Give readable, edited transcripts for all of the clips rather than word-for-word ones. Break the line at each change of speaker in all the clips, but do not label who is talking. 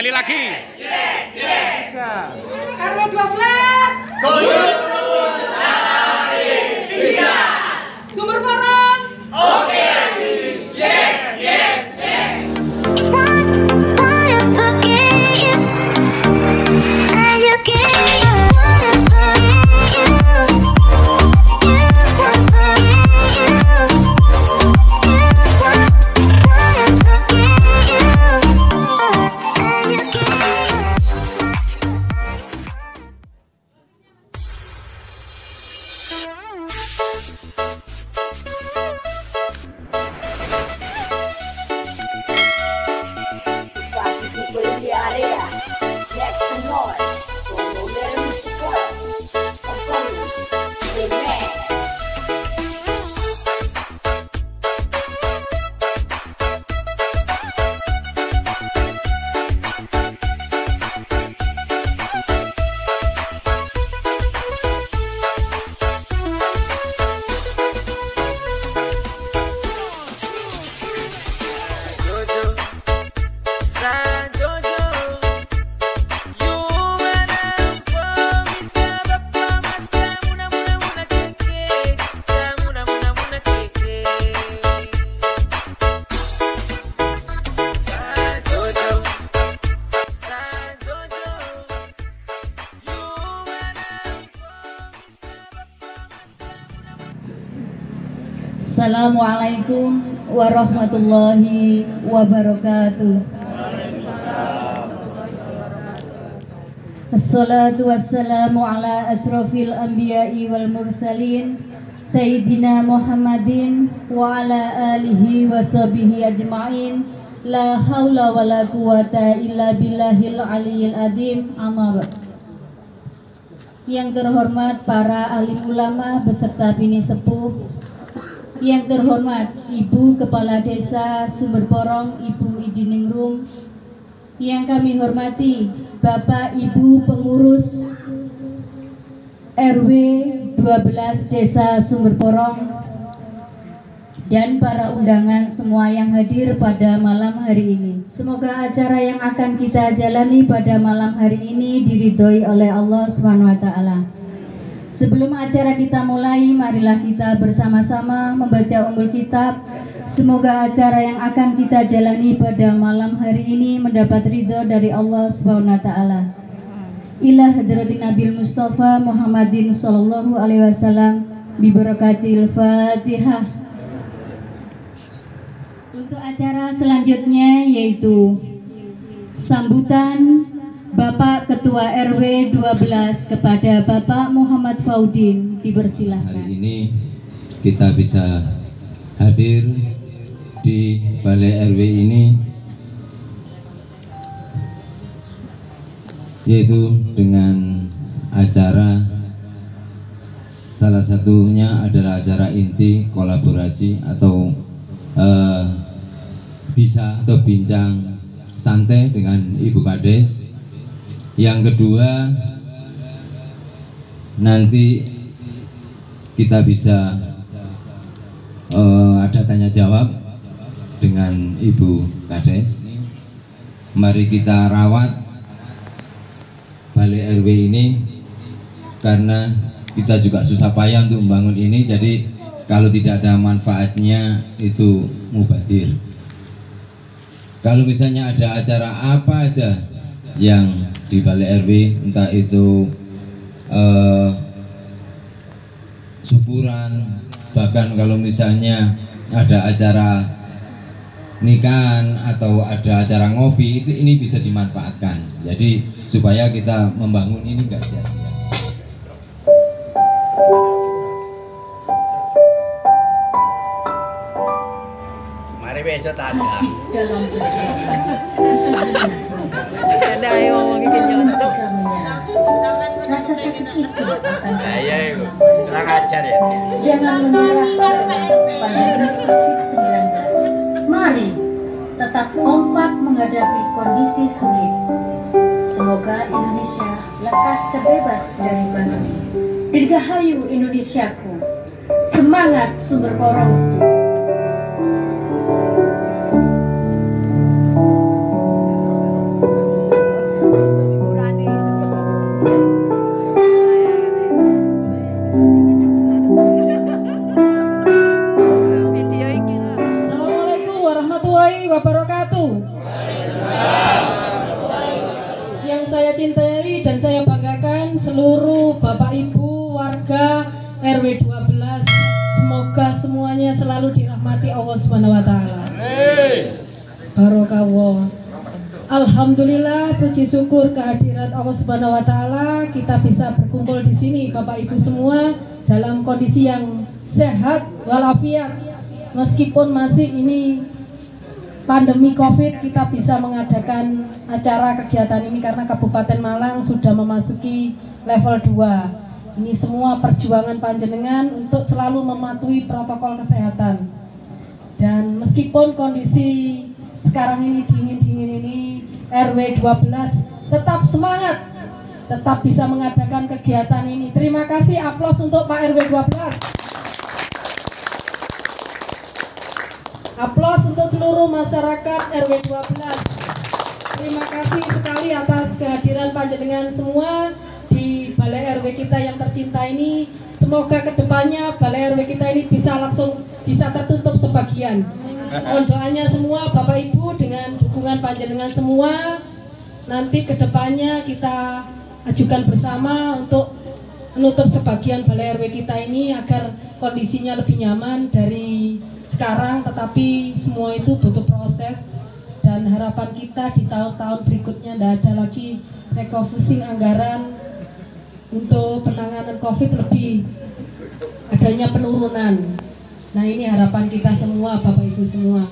Sekali lagi.
RW 12.
Guyub rukun salawasi bisa.
Sumber Porong.
Oke lagi. Yes, yes, yes.
Assalamualaikum warahmatullahi wabarakatuh. Assalatu wassalamu ala asrofil anbiya'i wal mursalin Sayyidina Muhammadin wa ala alihi wa sahbihi ajma'in. La hawla wa la quwata illa billahil aliyil adim. Amma ba'd. Yang terhormat para alim ulama beserta bini sepuh, yang terhormat Ibu Kepala Desa Sumber Porong, Ibu Idiningrum, yang kami hormati Bapak Ibu Pengurus RW 12 Desa Sumber Porong, dan para undangan semua yang hadir pada malam hari ini. Semoga acara yang akan kita jalani pada malam hari ini diridhoi oleh Allah SWT. Sebelum acara kita mulai, marilah kita bersama-sama membaca ummul kitab. Semoga acara yang akan kita jalani pada malam hari ini mendapat ridho dari Allah SWT. Ila hadratin Nabil Mustafa Muhammadin sallallahu alaihi wasallam bi barakatil Fatihah. Untuk acara selanjutnya yaitu sambutan Bapak Ketua RW 12 kepada Bapak Muhammad Faudin, dipersilahkan.
Hari ini kita bisa hadir di Balai RW ini, yaitu dengan acara, salah satunya adalah acara inti kolaborasi atau bisa atau bincang santai dengan Ibu Kades. Yang kedua, nanti kita bisa ada tanya jawab dengan Ibu Kades. Mari kita rawat Balai RW ini, karena kita juga susah payah untuk membangun ini. Jadi kalau tidak ada manfaatnya itu mubazir. Kalau misalnya ada acara apa aja yang di Balai RW, entah itu syukuran, bahkan kalau misalnya ada acara nikahan atau ada acara ngopi, itu ini bisa dimanfaatkan. Jadi supaya kita membangun ini enggak sia-sia.
Sakit dalam perjuangan itu hanya saya.
Ada yang ngomongin nyontok.
Jika menyerah, rasa sakit itu akan terasa selamanya. Jangan menyerah dengan pandemi COVID-19. Mari tetap kompak menghadapi kondisi sulit. Semoga Indonesia lekas terbebas dari pandemi. Dirgahayu Indonesiaku. Semangat Sumber Porong.
cintai dan saya banggakan seluruh Bapak Ibu warga RW 12. Semoga semuanya selalu dirahmati Allah Subhanahu wa taala. Barokah. Alhamdulillah, puji syukur kehadirat Allah Subhanahu wa taala, kita bisa berkumpul di sini Bapak Ibu semua dalam kondisi yang sehat walafiat. Meskipun masih ini pandemi Covid, kita bisa mengadakan acara kegiatan ini karena Kabupaten Malang sudah memasuki level 2. Ini semua perjuangan panjenengan untuk selalu mematuhi protokol kesehatan. Dan meskipun kondisi sekarang ini dingin-dingin ini, RW 12 tetap semangat, tetap bisa mengadakan kegiatan ini. Terima kasih, aplaus untuk Pak RW 12. Aplaus untuk seluruh masyarakat RW 12. Terima kasih sekali atas kehadiran panjenengan semua di Balai RW kita yang tercinta ini. Semoga kedepannya Balai RW kita ini bisa tertutup sebagian. Mohon doanya semua Bapak Ibu dengan dukungan panjenengan semua. Nanti kedepannya kita ajukan bersama untuk menutup sebagian Balai RW kita ini agar kondisinya lebih nyaman dari sekarang, tetapi semua itu butuh proses dan harapan kita di tahun-tahun berikutnya tidak ada lagi refocusing anggaran untuk penanganan COVID, lebih adanya penurunan. Nah, ini harapan kita semua Bapak Ibu semua.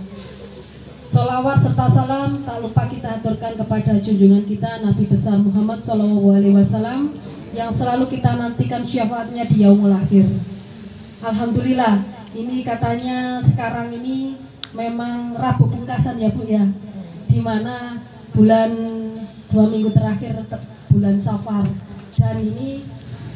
Sholawat serta salam tak lupa kita aturkan kepada junjungan kita Nabi besar Muhammad SAW yang selalu kita nantikan syafaatnya di yaumul akhir. Alhamdulillah, ini katanya sekarang ini memang Rabu pungkasan ya Bu ya, dimana bulan 2 minggu terakhir bulan Safar, dan ini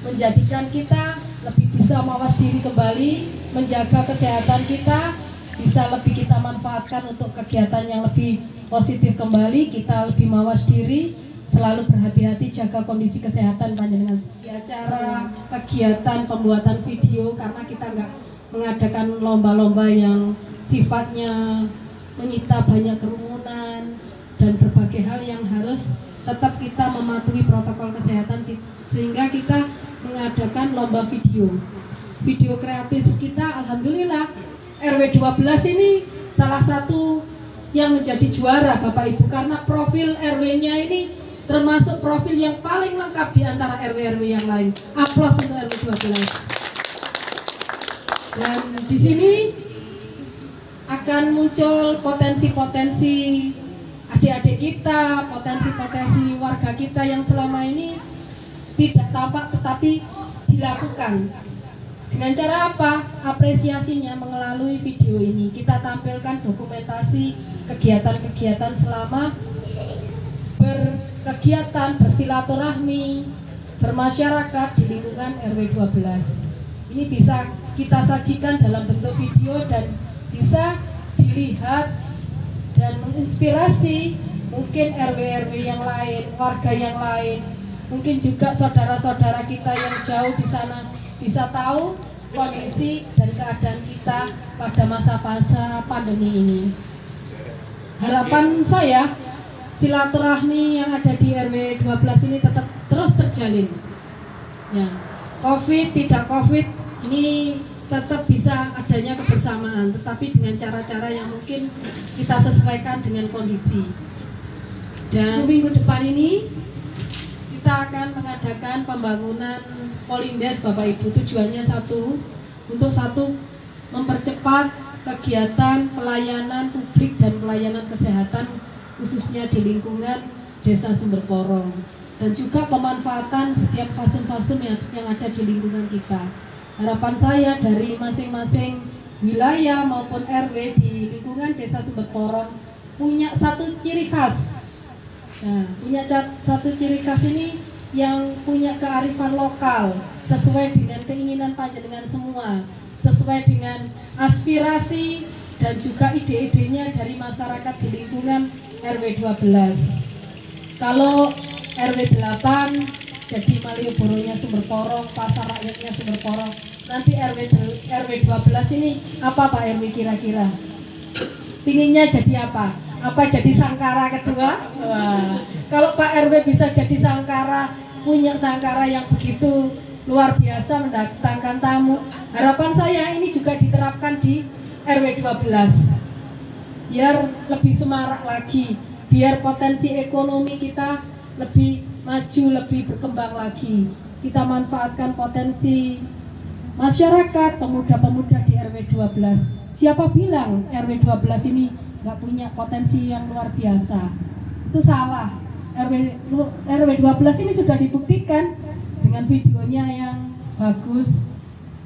menjadikan kita lebih bisa mawas diri kembali, menjaga kesehatan kita, bisa lebih kita manfaatkan untuk kegiatan yang lebih positif kembali. Kita lebih mawas diri, selalu berhati-hati jaga kondisi kesehatan panjenengan. Di acara kegiatan pembuatan video, karena kita nggak mengadakan lomba-lomba yang sifatnya menyita banyak kerumunan dan berbagai hal yang harus tetap kita mematuhi protokol kesehatan, sehingga kita mengadakan lomba video kreatif kita. Alhamdulillah RW 12 ini salah satu yang menjadi juara Bapak Ibu, karena profil RW-nya ini termasuk profil yang paling lengkap di antara RW-RW yang lain. Aplaus untuk RW 12. Dan di sini akan muncul potensi-potensi adik-adik kita, potensi-potensi warga kita yang selama ini tidak tampak tetapi dilakukan. Dengan cara apa? Apresiasinya melalui video ini. Kita tampilkan dokumentasi kegiatan-kegiatan selama berkegiatan, bersilaturahmi, bermasyarakat di lingkungan RW 12. Ini bisa kita sajikan dalam bentuk video dan bisa dilihat dan menginspirasi mungkin RW-RW yang lain, warga yang lain, mungkin juga saudara-saudara kita yang jauh di sana bisa tahu kondisi dan keadaan kita pada masa-masa pandemi ini. Harapan saya silaturahmi yang ada di RW 12 ini tetap terus terjalin. Ya, COVID tidak COVID ini tetap bisa adanya kebersamaan, tetapi dengan cara-cara yang mungkin kita sesuaikan dengan kondisi. Dan minggu depan ini kita akan mengadakan pembangunan Polindes Bapak Ibu. Tujuannya satu, mempercepat kegiatan pelayanan publik dan pelayanan kesehatan khususnya di lingkungan Desa Sumber Porong, dan juga pemanfaatan setiap fasum-fasum yang ada di lingkungan kita. Harapan saya dari masing-masing wilayah maupun RW di lingkungan Desa Sumber Porong punya satu ciri khas. Nah, punya satu ciri khas ini yang punya kearifan lokal sesuai dengan keinginan panjenengan semua, sesuai dengan aspirasi dan juga ide-idenya dari masyarakat di lingkungan RW 12. Kalau RW 8 jadi Malioboro-nya Sumber Porong, pasar rakyatnya Sumber Porong. Nanti RW 12 ini apa Pak RW kira-kira? Pinginnya jadi apa? apa jadi sangkara kedua? Wah, kalau Pak RW bisa jadi sangkara, punya sangkara yang begitu luar biasa mendatangkan tamu. Harapan saya ini juga diterapkan di RW 12. Biar lebih semarak lagi, biar potensi ekonomi kita lebih maju, lebih berkembang lagi. Kita manfaatkan potensi masyarakat, pemuda-pemuda di RW 12. Siapa bilang RW 12 ini nggak punya potensi yang luar biasa? Itu salah. RW 12 ini sudah dibuktikan dengan videonya yang bagus,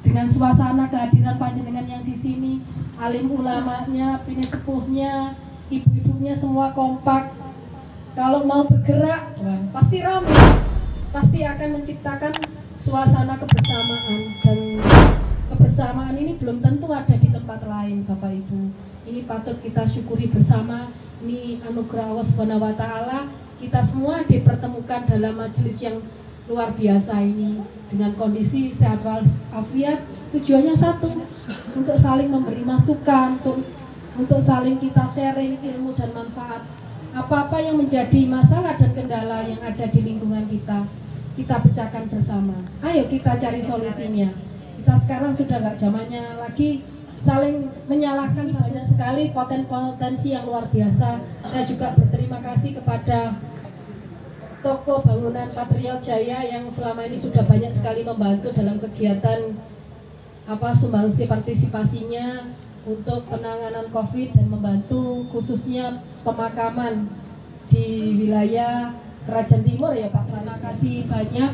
dengan suasana kehadiran panjenengan yang di sini, alim ulamanya, pini sepuhnya, ibu-ibunya semua kompak. Kalau mau bergerak, pasti ramai, pasti akan menciptakan suasana kebersamaan, dan kebersamaan ini belum tentu ada di tempat lain, Bapak Ibu. Ini patut kita syukuri bersama. Ini anugerah Allah Subhanahu wa Ta'ala. Kita semua dipertemukan dalam majelis yang luar biasa ini dengan kondisi sehat walafiat. Tujuannya satu, untuk saling memberi masukan, untuk saling kita sharing ilmu dan manfaat. Apa-apa yang menjadi masalah dan kendala yang ada di lingkungan kita pecahkan bersama. Ayo kita cari solusinya. Kita sekarang sudah nggak zamannya lagi saling menyalahkan. Banyak sekali potensi yang luar biasa. Saya juga berterima kasih kepada Toko Bangunan Patriot Jaya yang selama ini sudah banyak sekali membantu dalam kegiatan sumbangsi partisipasinya untuk penanganan COVID dan membantu khususnya pemakaman di wilayah Kerajaan Timur ya Pak. Terima kasih banyak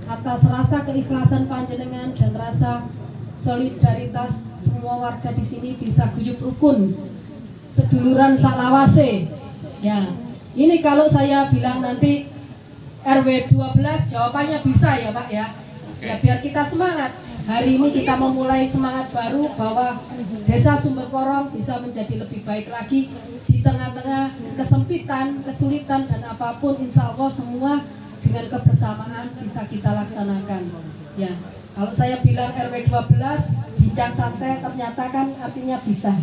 atas rasa keikhlasan panjenengan dan rasa solidaritas semua warga di sini bisa guyub rukun, seduluran salawase. Ya, ini kalau saya bilang nanti RW 12 jawabannya bisa ya Pak ya. Ya biar kita semangat. Hari ini kita memulai semangat baru bahwa Desa Sumber Porong bisa menjadi lebih baik lagi di tengah-tengah kesempitan, kesulitan dan apapun, insya Allah semua dengan kebersamaan bisa kita laksanakan. Ya, kalau saya bilang RW 12 bincang santai, ternyata kan artinya bisa,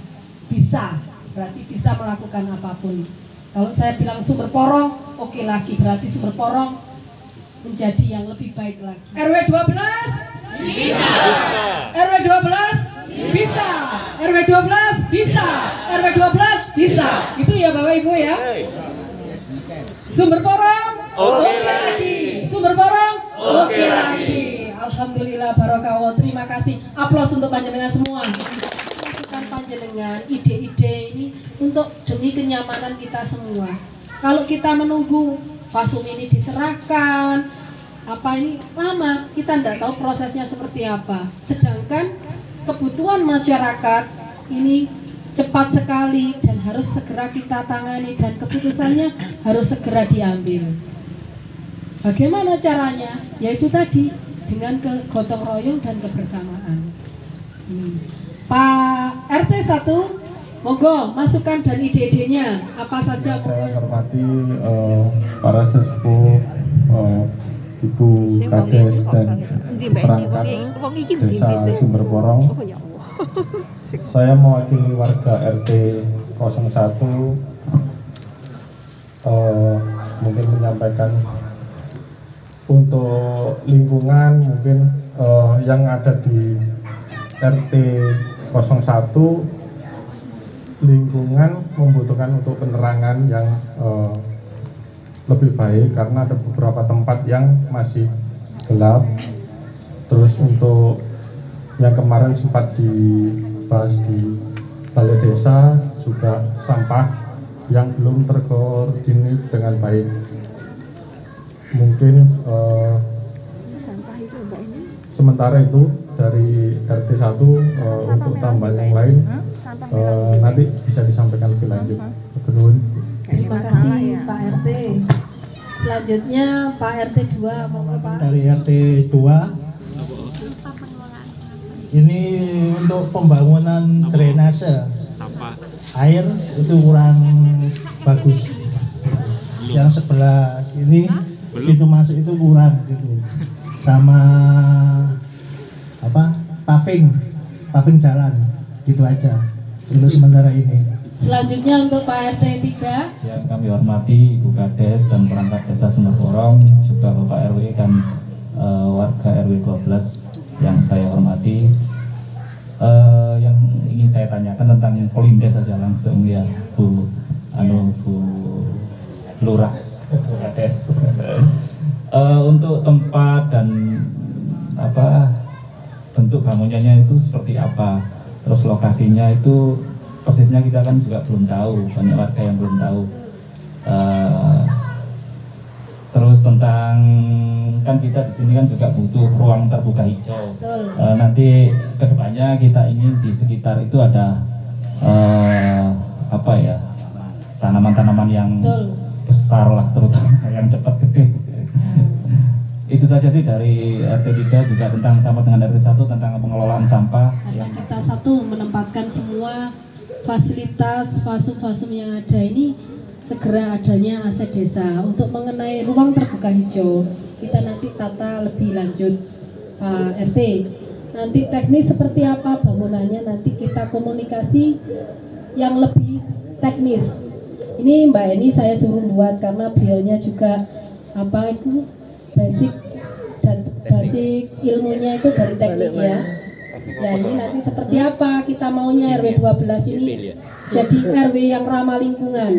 berarti bisa melakukan apapun. Kalau saya bilang Sumber Porong, oke lagi, berarti Sumber Porong menjadi yang lebih baik lagi. RW 12 bisa. RW 12 bisa. RW 12 bisa. RW 12 bisa. Itu ya Bapak Ibu ya. Sumber Porong oke lagi. Sumber Porong oke lagi. Alhamdulillah barokah. Terima kasih. Aplaus untuk panjenengan semua. Masukan panjenengan, ide-ide ini untuk demi kenyamanan kita semua. Kalau kita menunggu fasum ini diserahkan, ini lama, kita tidak tahu prosesnya seperti apa. Sedangkan kebutuhan masyarakat ini cepat sekali dan harus segera kita tangani dan keputusannya harus segera diambil. Bagaimana caranya? Yaitu tadi dengan kegotong royong dan kebersamaan. Pak RT 1, monggo masukan dan ide-idenya apa saja.
Saya hormati para sesepuh, Ibu Kades dan perangkat Desa Sumber Porong. Saya mewakili warga RT 01 mungkin menyampaikan untuk lingkungan, mungkin yang ada di RT 01 lingkungan membutuhkan untuk penerangan yang lebih baik karena ada beberapa tempat yang masih gelap. Terus untuk yang kemarin sempat dibahas di balai desa juga sampah yang belum terkoordinir dengan baik. Mungkin sementara itu dari RT 1 untuk tambahan yang lain nanti bisa disampaikan lebih lanjut.
Terima kasih Pak RT. Selanjutnya Pak RT 2, monggo Pak.
Dari RT 2 ini untuk pembangunan drainase air itu kurang bagus. Yang sebelah ini itu masuk itu kurang gitu. Sama paving jalan gitu aja untuk sementara ini.
Selanjutnya untuk Pak RT 3.
Yang kami hormati Ibu Kades dan perangkat desa Sumberporong, juga Bapak RW dan warga RW 12 yang saya hormati. Yang ingin saya tanyakan tentang Polindes saja langsung ya Bu Lurah Bu Kades. Untuk tempat dan bentuk bangunannya itu seperti apa, terus lokasinya itu persisnya kita kan juga belum tahu, banyak warga yang belum tahu. Terus tentang kan kita di sini kan juga butuh ruang terbuka hijau. Nanti kedepannya kita ingin di sekitar itu ada tanaman-tanaman yang besar lah, terutama yang cepat gede. Itu saja sih dari RT 3, juga tentang sama dengan RT 1 tentang pengelolaan sampah.
Kita satu menempatkan semua fasilitas fasum-fasum yang ada ini segera adanya aset desa. Untuk mengenai ruang terbuka hijau kita nanti tata lebih lanjut Pak RT. Nanti teknis seperti apa bangunannya nanti kita komunikasi yang lebih teknis. Ini Mbak Eni saya suruh buat karena beliaunya juga basic ilmunya itu dari teknik ya. Ya ini nanti seperti apa kita maunya RW 12 ini jadi RW yang ramah lingkungan.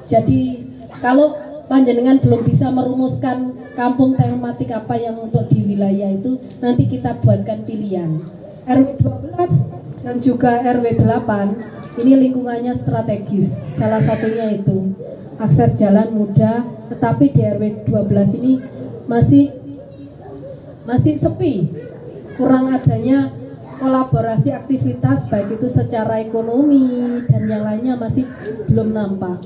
Jadi kalau panjenengan belum bisa merumuskan kampung tematik apa yang untuk di wilayah itu, nanti kita buatkan pilihan. RW 12 dan juga RW 8 ini lingkungannya strategis. Salah satunya itu akses jalan mudah, tetapi di RW 12 ini masih sepi, kurang adanya kolaborasi aktivitas baik itu secara ekonomi dan yang lainnya masih belum nampak.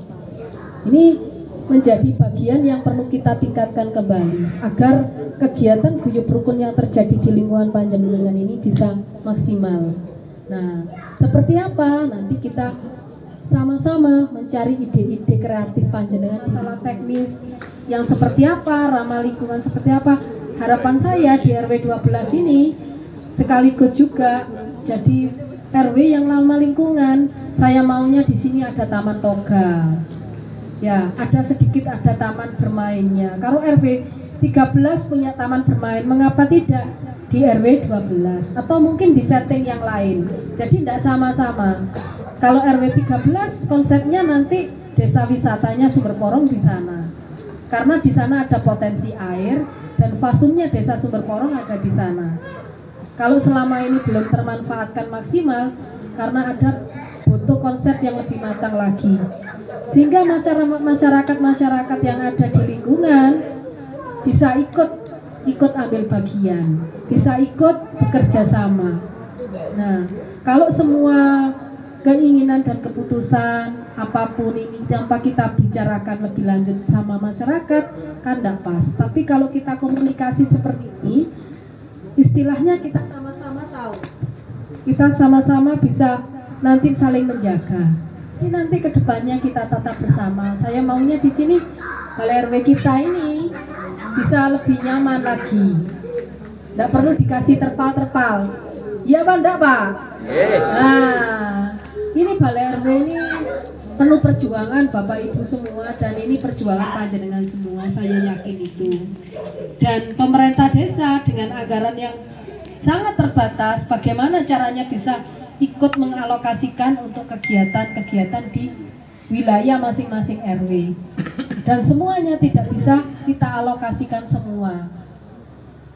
Ini menjadi bagian yang perlu kita tingkatkan kembali agar kegiatan guyup rukun yang terjadi di lingkungan panjenengan ini bisa maksimal. Nah, seperti apa? Nanti kita sama-sama mencari ide-ide kreatif panjenengan, masalah teknis yang seperti apa, ramah lingkungan seperti apa. Harapan saya di RW 12 ini sekaligus juga jadi RW yang ramah lingkungan. Saya maunya di sini ada taman toga. Ya, ada taman bermainnya. Kalau RW 13 punya taman bermain, mengapa tidak di RW 12? Atau mungkin di setting yang lain. Jadi tidak sama-sama. Kalau RW 13 konsepnya nanti desa wisatanya Sumberporong di sana. Karena di sana ada potensi air dan fasumnya desa Sumberporong ada di sana. Kalau selama ini belum termanfaatkan maksimal karena ada butuh konsep yang lebih matang lagi. Sehingga masyarakat yang ada di lingkungan bisa ikut ambil bagian, bisa ikut bekerja sama. Nah, kalau semua keinginan dan keputusan apapun ini tanpa kita bicarakan lebih lanjut sama masyarakat kan tidak pas. Tapi kalau kita komunikasi seperti ini, istilahnya kita sama-sama tahu, kita sama-sama bisa nanti saling menjaga. Jadi nanti kedepannya kita tatap bersama. Saya maunya di sini balai RW kita ini bisa lebih nyaman lagi. Tidak perlu dikasih terpal-terpal. Iya Pak, enggak Pak? Nah, ini balai RW ini penuh perjuangan Bapak Ibu semua, dan ini perjuangan panjenengan semua, saya yakin itu. Dan pemerintah desa dengan anggaran yang sangat terbatas, bagaimana caranya bisa ikut mengalokasikan untuk kegiatan-kegiatan di wilayah masing-masing RW. Dan semuanya tidak bisa kita alokasikan semua.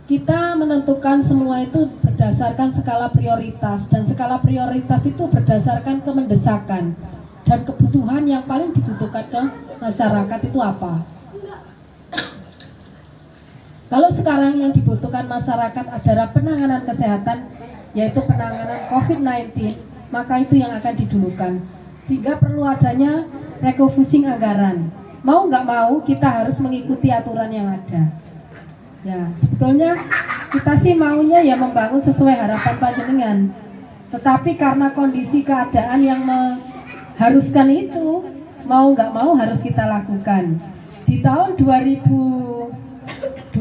Kita menentukan semua itu berdasarkan skala prioritas, dan skala prioritas itu berdasarkan kemendesakan dan kebutuhan yang paling dibutuhkan ke masyarakat itu apa. Kalau sekarang yang dibutuhkan masyarakat adalah penanganan kesehatan, yaitu penanganan COVID-19, maka itu yang akan didulukan. Sehingga perlu adanya refocusing anggaran. Mau nggak mau kita harus mengikuti aturan yang ada. Ya, sebetulnya kita sih maunya ya membangun sesuai harapan panjenengan. Tetapi karena kondisi keadaan yang mengharuskan itu, mau nggak mau harus kita lakukan. Di tahun 2021,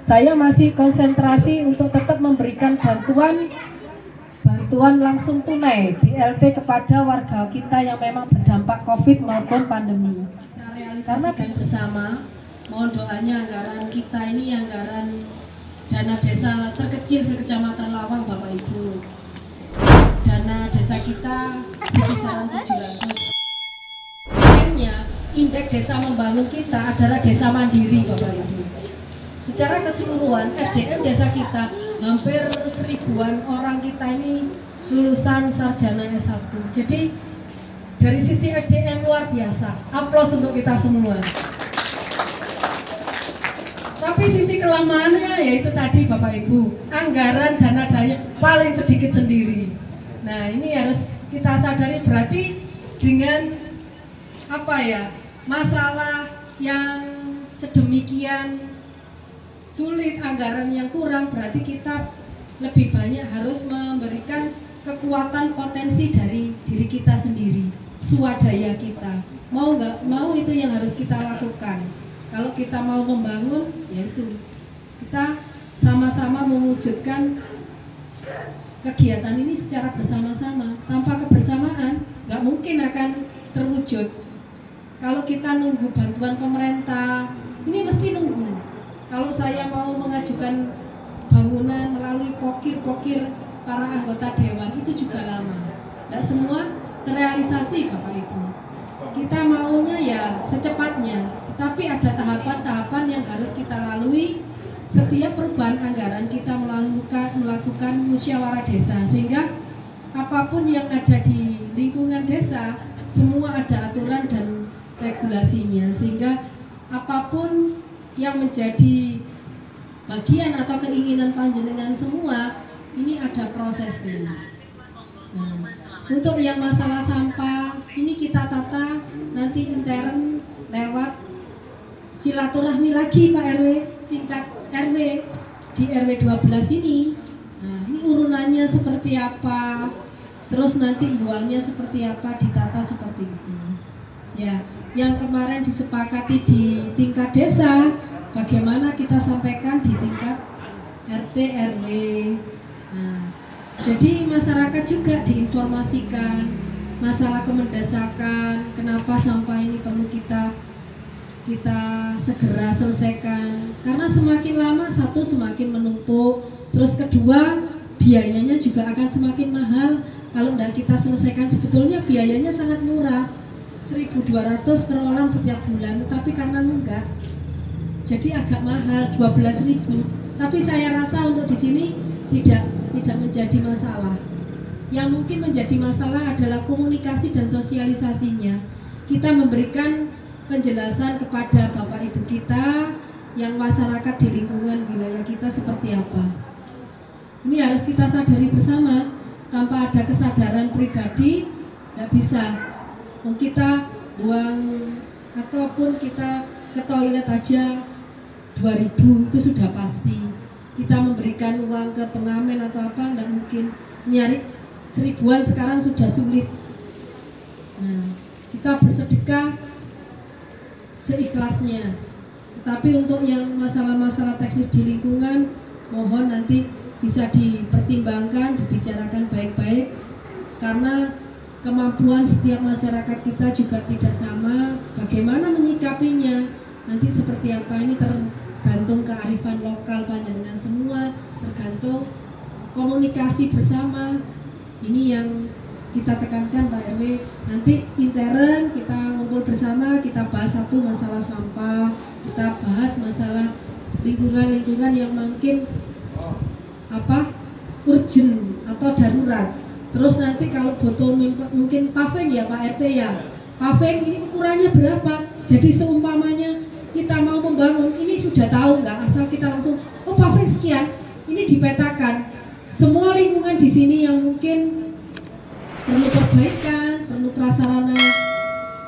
saya masih konsentrasi untuk tetap memberikan bantuan bantuan langsung tunai BLT kepada warga kita yang memang berdampak COVID maupun pandemi. Kita realisasikan bersama, mohon doanya anggaran kita ini anggaran dana desa terkecil sekecamatan Lawang Bapak Ibu. Dana desa kita kisaran 700. Indeks desa membangun kita adalah desa mandiri Bapak Ibu. Secara keseluruhan SDM desa kita hampir 1000-an orang kita ini lulusan sarjana S1. Jadi dari sisi SDM luar biasa. Aplaus untuk kita semua. Tapi sisi kelemahannya yaitu tadi Bapak Ibu, anggaran dana daya paling sedikit sendiri. Nah, ini harus kita sadari, berarti dengan masalah yang sedemikian sulit, anggaran yang kurang, berarti kita lebih banyak harus memberikan kekuatan potensi dari diri kita sendiri, swadaya kita. Mau nggak mau itu yang harus kita lakukan. Kalau kita mau membangun, yaitu kita sama-sama mewujudkan kegiatan ini secara bersama-sama. Tanpa kebersamaan nggak mungkin akan terwujud. Kalau kita nunggu bantuan pemerintah, ini mesti nunggu. Kalau saya mau mengajukan bangunan melalui pokir-pokir para anggota dewan, itu juga lama. Tidak semua terrealisasi Bapak Ibu. Kita maunya ya secepatnya, tapi ada tahapan-tahapan yang harus kita lalui. Setiap perubahan anggaran kita melakukan musyawarah desa, sehingga apapun yang ada di lingkungan desa, semua ada aturan dan regulasinya, sehingga apapun yang menjadi bagian atau keinginan panjenengan semua ini ada prosesnya. Nah, untuk yang masalah sampah ini kita tata nanti intern lewat silaturahmi lagi Pak RW tingkat RW di RW 12 ini. Nah, ini urunannya seperti apa, terus nanti buangnya seperti apa, ditata seperti itu. Ya, yang kemarin disepakati di tingkat desa, bagaimana kita sampaikan di tingkat RT RW. Nah, jadi masyarakat juga diinformasikan masalah kemendesakan, kenapa sampah ini perlu kita segera selesaikan. Karena semakin lama satu semakin menumpuk, terus kedua biayanya juga akan semakin mahal. Kalau tidak kita selesaikan, sebetulnya biayanya sangat murah. 1.200 per orang setiap bulan, tapi karena nunggak jadi agak mahal 12.000. Tapi saya rasa untuk di sini tidak menjadi masalah. Yang mungkin menjadi masalah adalah komunikasi dan sosialisasinya. Kita memberikan penjelasan kepada Bapak Ibu kita yang masyarakat di lingkungan wilayah kita seperti apa. Ini harus kita sadari bersama. Tanpa ada kesadaran pribadi nggak bisa. Kita buang ataupun kita ke toilet aja 2.000 itu sudah pasti. Kita memberikan uang ke pengamen atau apa nggak mungkin. Nyari 1000-an sekarang sudah sulit. Nah, kita bersedekah seikhlasnya. Tapi untuk yang masalah-masalah teknis di lingkungan, mohon nanti bisa dipertimbangkan, dibicarakan baik-baik, karena kemampuan setiap masyarakat kita juga tidak sama. Bagaimana menyikapinya nanti seperti apa, ini tergantung kearifan lokal panjenengan semua, tergantung komunikasi bersama. Ini yang kita tekankan Pak RW. Nanti intern kita ngumpul bersama, kita bahas satu masalah sampah, kita bahas masalah lingkungan-lingkungan yang mungkin urgent atau darurat. Terus nanti kalau butuh mungkin paving ya Pak RT ya, paving ini ukurannya berapa. Jadi seumpamanya kita mau membangun, ini sudah tahu nggak, asal kita langsung oh paving sekian, ini dipetakan. Semua lingkungan di sini yang mungkin perlu perbaikan, perlu prasarana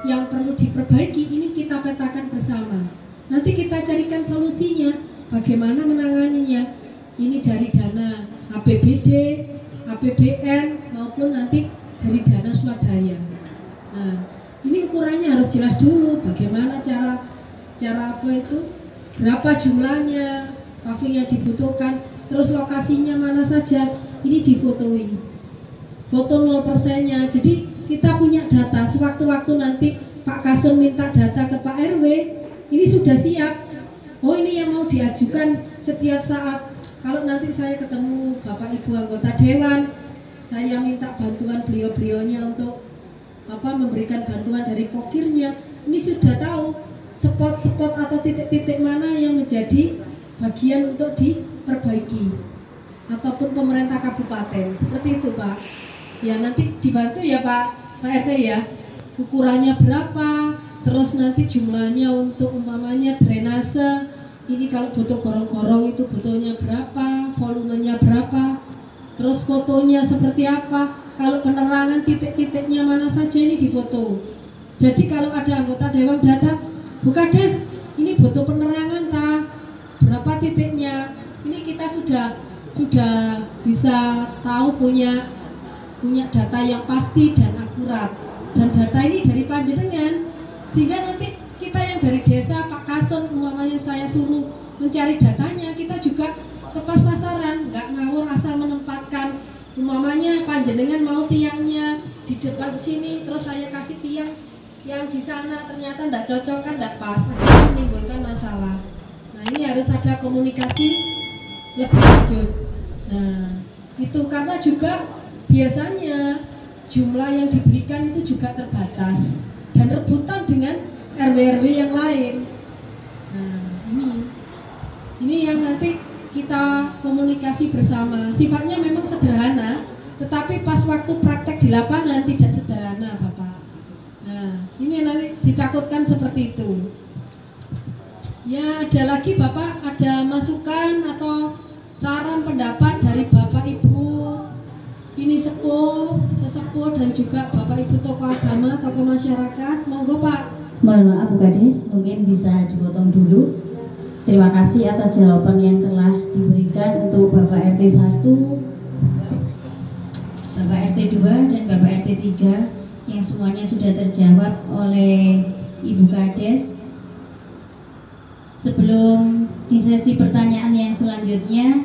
yang perlu diperbaiki, ini kita petakan bersama. Nanti kita carikan solusinya, bagaimana menanganinya. Ini dari dana APBD, APBN maupun nanti dari dana swadaya. Nah, ini ukurannya harus jelas dulu, bagaimana cara apa itu, berapa jumlahnya, paving yang dibutuhkan, terus lokasinya mana saja, ini difotoi. foto 0%-nya. Jadi kita punya data, sewaktu-waktu nanti Pak Kasum minta data ke Pak RW, ini sudah siap. Oh, ini yang mau diajukan setiap saat. Kalau nanti saya ketemu Bapak Ibu anggota Dewan, saya minta bantuan beliau-beliaunya untuk memberikan bantuan dari pokirnya. Ini sudah tahu spot-spot atau titik-titik mana yang menjadi bagian untuk diperbaiki, ataupun pemerintah kabupaten. Seperti itu, Pak. Ya, nanti dibantu ya Pak RT ya. Ukurannya berapa, terus nanti jumlahnya untuk umpamanya drainase. Ini kalau butuh gorong-gorong itu butuhnya berapa, volumenya berapa, terus fotonya seperti apa. Kalau penerangan titik-titiknya mana saja ini difoto. Jadi kalau ada anggota Dewan data, Bu Kades, ini butuh penerangan berapa titiknya. Ini kita sudah bisa tahu punya data yang pasti dan akurat. Dan data ini dari panjenengan, sehingga nanti kita yang dari desa Pak Kasum umpamanya saya suruh mencari datanya, kita juga tepat sasaran, nggak ngawur asal menempatkan. Umpamanya panjenengan mau tiangnya di depan sini, terus saya kasih tiang yang di sana, ternyata nggak cocok, kan nggak pas, akhirnya menimbulkan masalah. Nah, ini harus ada komunikasi lebih lanjut. Nah, itu karena juga biasanya jumlah yang diberikan itu juga terbatas dan rebutan dengan RW-RW yang lain. Nah, ini yang nanti kita komunikasi bersama. Sifatnya memang sederhana, tetapi pas waktu praktek di lapangan tidak sederhana, Bapak. Nah, ini nanti ditakutkan seperti itu. Ya, ada lagi Bapak, ada masukan atau saran pendapat dari Bapak Ibu ini sesepuh dan juga Bapak Ibu tokoh agama, tokoh masyarakat. Monggo Pak.
Mohon maaf Bu Kades, mungkin bisa dipotong dulu. Terima kasih atas jawaban yang telah diberikan untuk Bapak RT 1, Bapak RT 2 dan Bapak RT 3 yang semuanya sudah terjawab oleh Ibu Kades. Sebelum di sesi pertanyaan yang selanjutnya,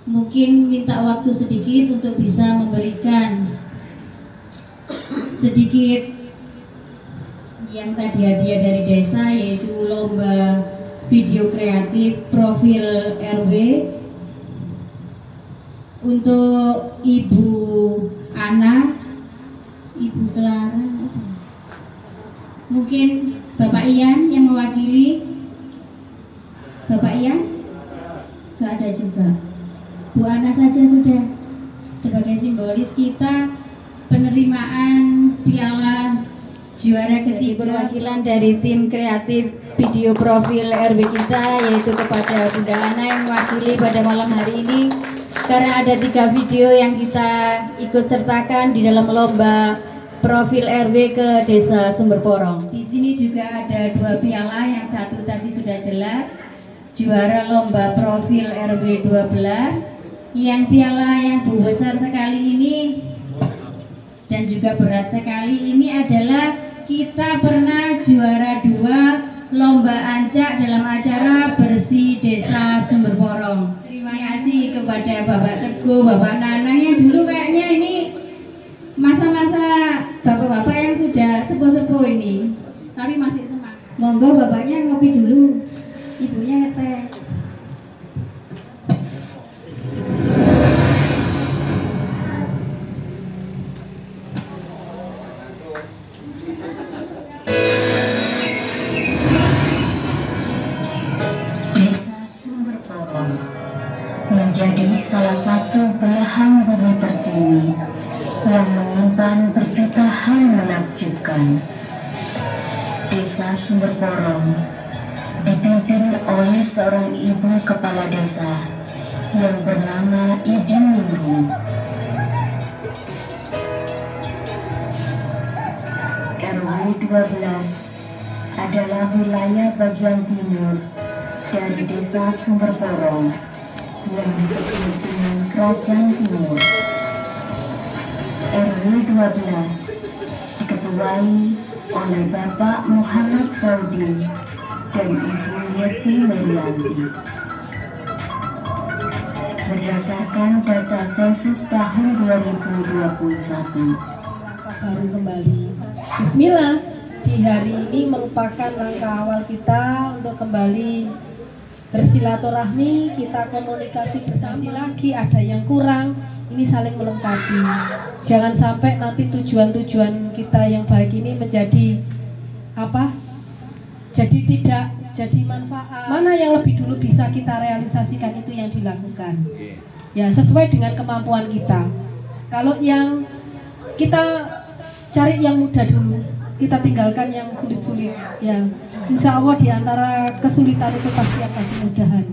mungkin minta waktu sedikit untuk bisa memberikan sedikit yang tadi hadiah dari desa, yaitu lomba video kreatif profil RW untuk Ibu Ana, Ibu Clara, mungkin Bapak Ian yang mewakili. Bapak Ian? Gak ada juga. Bu Ana saja sudah. Sebagai simbolis kita penerimaan piala juara ketiga perwakilan dari tim kreatif video profil RW kita, yaitu kepada Bunda Ana yang mewakili pada malam hari ini, karena ada 3 video yang kita ikut sertakan di dalam lomba profil RW ke Desa Sumberporong. Di sini juga ada 2 piala, yang satu tadi sudah jelas, juara lomba profil RW 12, yang piala yang besar sekali ini dan juga berat sekali ini adalah kita pernah juara 2 lomba ancak dalam acara bersih Desa Sumberporong. Terima kasih kepada Bapak Teguh, Bapak Nanang yang dulu kayaknya ini masa-masa bapak-bapak yang sudah sepuh-sepuh ini, tapi masih semangat. Monggo bapaknya ngopi dulu, ibunya ngeteh.
Menjadi salah satu belahan bumi pertiwi yang menyimpan berjuta hal menakjubkan. Desa Sumberporong dipimpin oleh seorang ibu kepala desa yang bernama Idin Ningrum. RW 12 adalah wilayah bagian timur dari Desa Sumberporong yang disebut dengan Kerajaan Timur. RW 12 diketuai oleh Bapak Muhammad Faudin dan Ibu Yeti Merianti. berdasarkan data sensus tahun 2021.
Baru kembali. Bismillah, di hari ini merupakan langkah awal kita untuk kembali bersilaturahmi, kita komunikasi bersama lagi, ada yang kurang, ini saling melengkapi. Jangan sampai nanti tujuan-tujuan kita yang baik ini menjadi apa? Jadi tidak jadi manfaat. Mana yang lebih dulu bisa kita realisasikan, itu yang dilakukan. Ya, sesuai dengan kemampuan kita. Kalau yang kita cari yang mudah dulu, kita tinggalkan yang sulit-sulit. Ya, insya Allah di antara kesulitan itu pasti akan kemudahan.